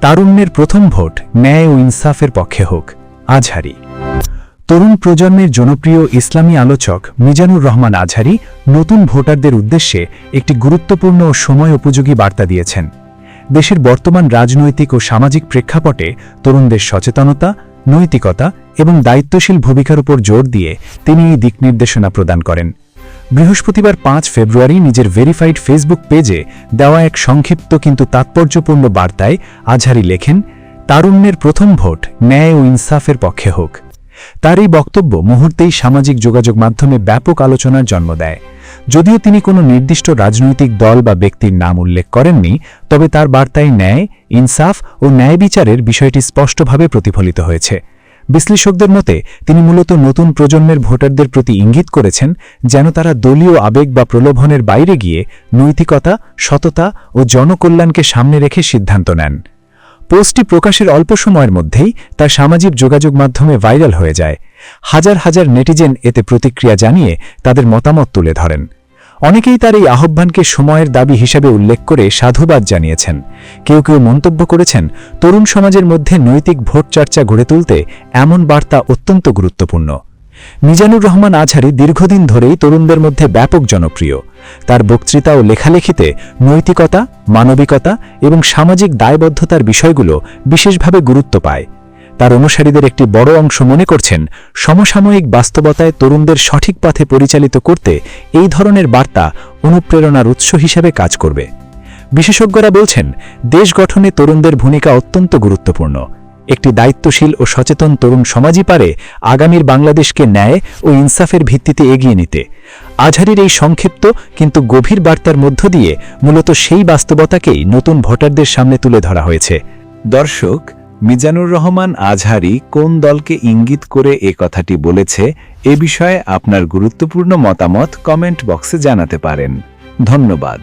তারুণ্যের প্রথম ভোট ন্যায় ও ইনসাফের পক্ষে হোক। আজহারী। তরুণ প্রজন্মের জনপ্রিয় ইসলামী আলোচক মিজানুর রহমান আজহারী নতুন ভোটারদের উদ্দেশ্যে একটি গুরুত্বপূর্ণ ও সময় উপযোগী বার্তা দিয়েছেন। দেশের বর্তমান রাজনৈতিক ও সামাজিক প্রেক্ষাপটে তরুণদের সচেতনতা, নৈতিকতা এবং দায়িত্বশীল ভূমিকার উপর জোর দিয়ে তিনি এই দিকনির্দেশনা প্রদান করেন। বৃহস্পতিবার 5 ফেব্রুয়ারি নিজের ভেরিফাইড ফেসবুক পেজে দেওয়া এক সংক্ষিপ্ত কিন্তু তাৎপর্যপূর্ণ বার্তায় আজহারী লেখেন, তারুণ্যের প্রথম ভোট ন্যায় ও ইনসাফের পক্ষে হোক। তার এই বক্তব্য মুহূর্তেই সামাজিক যোগাযোগ মাধ্যমে ব্যাপক আলোচনার জন্ম দেয়। যদিও তিনি কোনো নির্দিষ্ট রাজনৈতিক দল বা ব্যক্তির নাম উল্লেখ করেননি, তবে তার বার্তায় ন্যায়, ইনসাফ ও ন্যায় বিচারের বিষয়টি স্পষ্টভাবে প্রতিফলিত হয়েছে। বিশ্লেষকদের মতে তিনি মূলত নতুন প্রজন্মের ভোটারদের প্রতি ইঙ্গিত করেছেন যেন তারা দলীয় আবেগ বা প্রলোভনের বাইরে গিয়ে নৈতিকতা, সততা ও জনকল্যাণকে সামনে রেখে সিদ্ধান্ত নেন। পোস্টটি প্রকাশের অল্প সময়ের মধ্যেই তার সামাজিক যোগাযোগ মাধ্যমে ভাইরাল হয়ে যায়। হাজার হাজার নেটিজেন এতে প্রতিক্রিয়া জানিয়ে তাদের মতামত তুলে ধরেন। অনেকেই তার এই আহ্বানকে সময়ের দাবি হিসেবে উল্লেখ করে সাধুবাদ জানিয়েছেন। কেউ কেউ মন্তব্য করেছেন, তরুণ সমাজের মধ্যে নৈতিক ভোট চর্চা গড়ে তুলতে এমন বার্তা অত্যন্ত গুরুত্বপূর্ণ। মিজানুর রহমান আজহারী দীর্ঘদিন ধরেই তরুণদের মধ্যে ব্যাপক জনপ্রিয়। তার বক্তৃতা ও লেখালেখিতে নৈতিকতা, মানবিকতা এবং সামাজিক দায়বদ্ধতার বিষয়গুলো বিশেষভাবে গুরুত্ব পায়। তার অনুসারীদের একটি বড় অংশ মনে করছেন, সমসাময়িক বাস্তবতায় তরুণদের সঠিক পথে পরিচালিত করতে এই ধরনের বার্তা অনুপ্রেরণার উৎস হিসেবে কাজ করবে। বিশেষজ্ঞরা বলছেন, দেশ গঠনে তরুণদের ভূমিকা অত্যন্ত গুরুত্বপূর্ণ। একটি দায়িত্বশীল ও সচেতন তরুণ সমাজই পারে আগামীর বাংলাদেশকে ন্যায় ও ইনসাফের ভিত্তিতে এগিয়ে নিতে। আজহারীর এই সংক্ষিপ্ত কিন্তু গভীর বার্তার মধ্য দিয়ে মূলত সেই বাস্তবতাকেই নতুন ভোটারদের সামনে তুলে ধরা হয়েছে। দর্শক, মিজানুর রহমান আজহারী কোন দলকে ইঙ্গিত করে এ কথাটি বলেছে, এ বিষয়ে আপনার গুরুত্বপূর্ণ মতামত কমেন্ট বক্সে জানাতে পারেন। ধন্যবাদ।